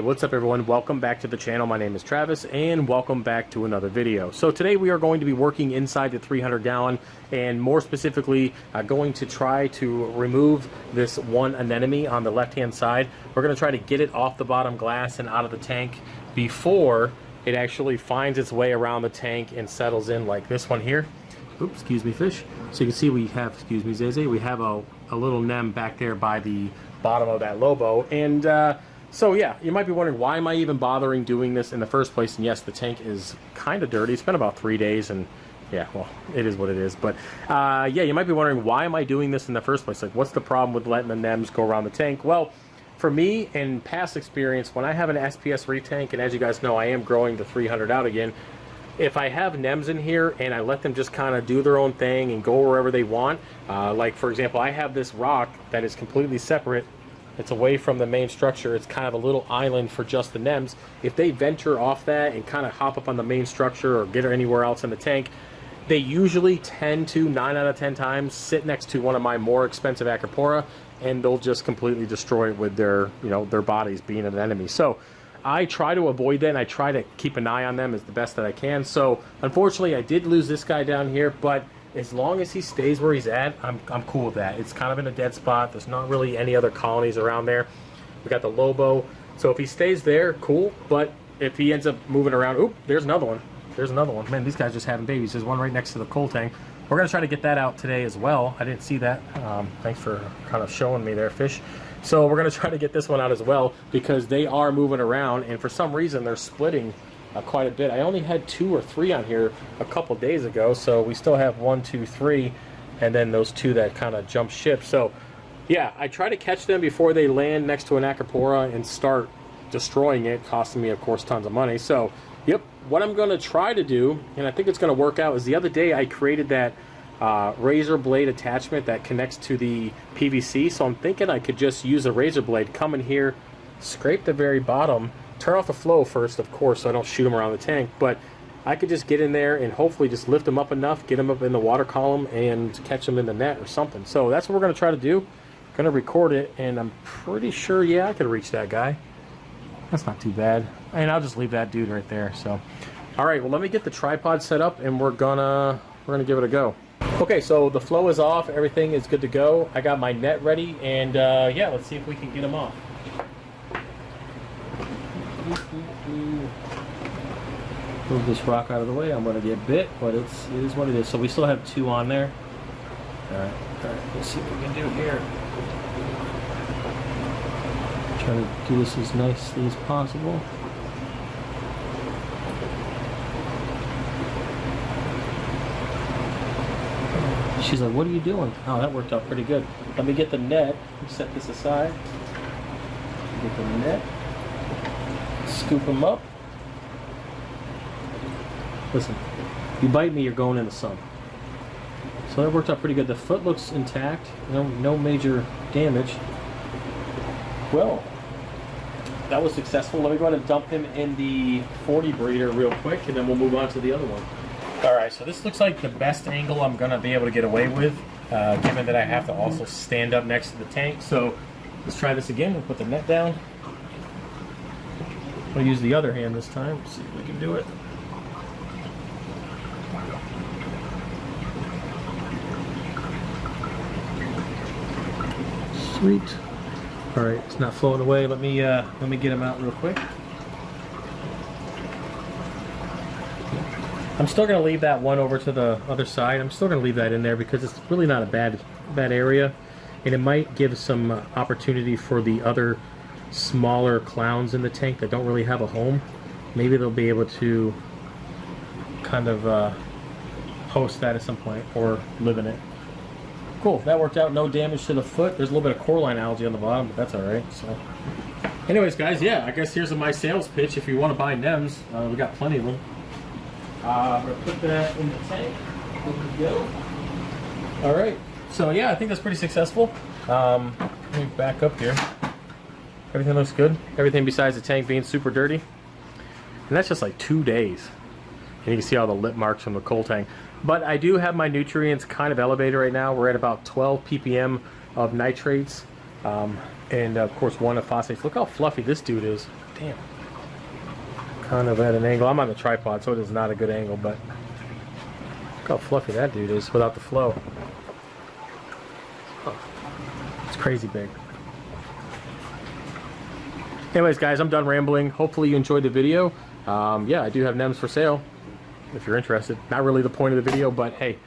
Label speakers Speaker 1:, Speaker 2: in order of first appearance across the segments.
Speaker 1: What's up everyone? Welcome back to the channel. My name is Travis and welcome back to another video. So today we are going to be working inside the 300 gallon and more specifically going to try to remove this one anemone on the left hand side. We're going to try to get it off the bottom glass and out of the tank before it actually finds its way around the tank and settles in like this one here. Oops, excuse me fish. So you can see we have, excuse me Zeze, we have a little nem back there by the bottom of that Lobo. And so yeah, you might be wondering, why am I even bothering doing this in the first place? And yes, the tank is kind of dirty. It's been about 3 days and yeah, well, it is what it is. But yeah, you might be wondering, why am I doing this in the first place? Like, what's the problem with letting the nems go around the tank? Well, for me, in past experience, when I have an SPS Reef tank, and as you guys know, I am growing the 300 out again, if I have nems in here and I let them just kind of do their own thing and go wherever they want, like for example, I have this rock that is completely separate. It's away from the main structure. It's kind of a little island for just the nems. If they venture off that and kind of hop up on the main structure or get anywhere else in the tank, they usually tend to, 9 out of 10 times, sit next to one of my more expensive Acropora, and they'll just completely destroy it with their, you know, their bodies being an enemy. So I try to avoid that, and I try to keep an eye on them as the best that I can. So unfortunately, I did lose this guy down here, but as long as he stays where he's at, I'm cool with that. It's kind of in a dead spot. There's not really any other colonies around there. We got the Lobo. So if he stays there, cool. But if he ends up moving around, oop, there's another one. There's another one. Man, these guys just having babies. There's one right next to the coal tank. We're going to try to get that out today as well. I didn't see that. Thanks for kind of showing me there, fish. So we're going to try to get this one out as well, because they are moving around, and for some reason they're splitting quite a bit. I only had 2 or 3 on here a couple days ago, so we still have 1, 2, 3, and then those 2 that kind of jump ship. So yeah, I try to catch them before they land next to an Acropora and start destroying it, costing me of course tons of money. So yep, what I'm going to try to do, and I think it's going to work out, is the other day I created that razor blade attachment that connects to the PVC. So I'm thinking I could just use a razor blade, come in here, scrape the very bottom, turn off the flow first, of course, so I don't shoot them around the tank, but I could just get in there and hopefully just lift them up enough, get them up in the water column, and catch them in the net or something. So that's what we're going to try to do. Going to record it, and I'm pretty sure, yeah, I could reach that guy. That's not too bad. And I'll just leave that dude right there. So, all right, well, let me get the tripod set up, and we're gonna give it a go. Okay, so the flow is off. Everything is good to go. I got my net ready, and yeah, let's see if we can get them off. Move this rock out of the way. I'm going to get bit, but it is what it is. So we still have 2 on there. All right, let's see what we can do here. Try to do this as nicely as possible. She's like, what are you doing? Oh, that worked out pretty good. Let me get the net. Set this aside. Get the net. Scoop them up. Listen, you bite me, you're going in the sun. So that worked out pretty good. The foot looks intact. No major damage. Well, that was successful. Let me go ahead and dump him in the 40 breeder real quick, and then we'll move on to the other one. All right, so this looks like the best angle I'm going to be able to get away with, given that I have to also stand up next to the tank. So let's try this again. We'll put the net down. We'll use the other hand this time. See if we can do it. Sweet. All right, it's not flowing away. Let me get him out real quick. I'm still going to leave that one over to the other side. I'm still going to leave that in there because it's really not a bad area, and it might give some opportunity for the other smaller clowns in the tank that don't really have a home. Maybe they'll be able to kind of host that at some point or live in it. Cool, that worked out. No damage to the foot. There's a little bit of coralline algae on the bottom, but that's all right. So, anyways, guys, yeah, I guess here's my sales pitch. If you want to buy nems, we got plenty of them. I'm going to put that in the tank. Good to go. All right. So, yeah, I think that's pretty successful. Let me back up here. Everything looks good. Everything besides the tank being super dirty. And that's just like 2 days. And you can see all the lip marks from the coal tank. But I do have my nutrients kind of elevated right now. We're at about 12 ppm of nitrates. And, of course, 1 of phosphates. Look how fluffy this dude is. Damn. Kind of at an angle. I'm on the tripod, so it is not a good angle, but look how fluffy that dude is without the flow. Oh, it's crazy big. Anyways, guys, I'm done rambling. Hopefully you enjoyed the video. Yeah, I do have Nems for sale if you're interested. Not really the point of the video, but hey,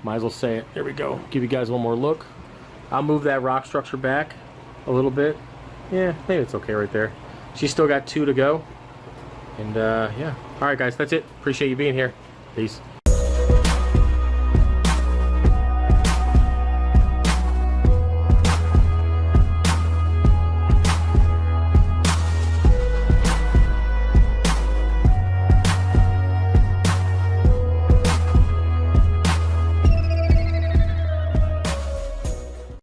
Speaker 1: might as well say it. There we go. Give you guys one more look. I'll move that rock structure back a little bit. Yeah, maybe it's okay right there. She's still got 2 to go. And yeah. All right, guys, that's it. Appreciate you being here. Peace.